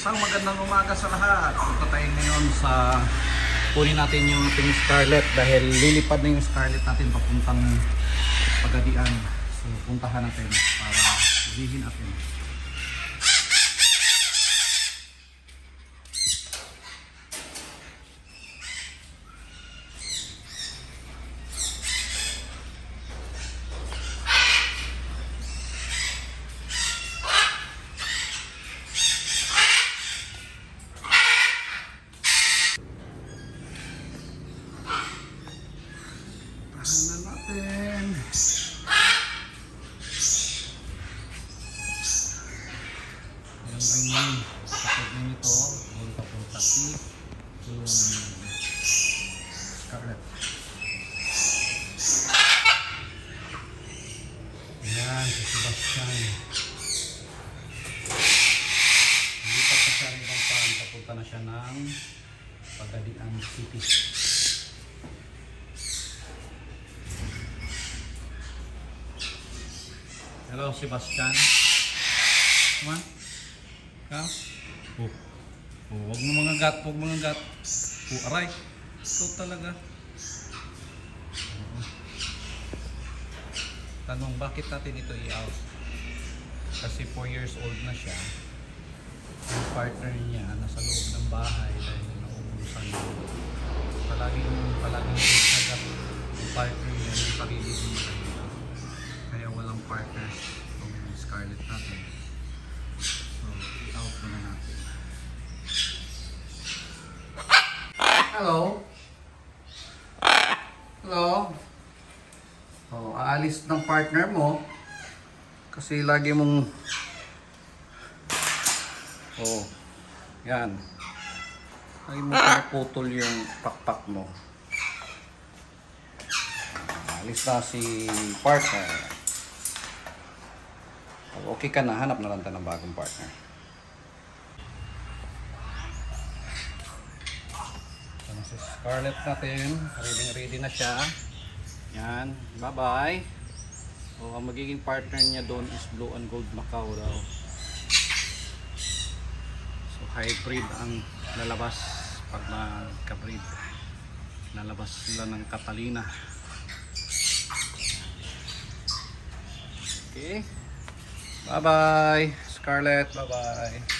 Isang magandang umaga sa lahat. Punta tayo ngayon sa kunin natin yung ating Scarlett dahil lilipad na yung Scarlett natin papuntang Pagadian. So puntahan natin para ulihin natin. Kapag nito, papunta si yung Scarlett. Ayan, si Sebastian. Lipat na siya ng ibang paan, papunta na siya ng Pagadian City. Hello, Sebastian. Come on. Come. Oh, wag mo mga gat, wag mga gat. Oh, aray. Ito talaga. Tanong, bakit natin ito i-out? Kasi 4 years old na siya. Yung partner niya nasa loob ng bahay dahil nauubusan niya. Palaging sagat yung partner niya yung sarili niya. Kaya walang partner itong Scarlett natin. So, i-out muna natin. Hello? Hello? Oh, aalis ng partner mo kasi lagi mong yan. Lagi mo pinaputol yung pakpak mo. Aalis na si partner. Okay ka na, hanap na lang tayo ng bagong partner. Si Scarlett natin, ready na siya. Yan, bye bye. So, ang magiging partner niya doon is Blue and Gold Macau daw. So hybrid ang lalabas pag magka-breed. Lalabas sila ng Catalina. Okay, bye bye Scarlett, bye bye.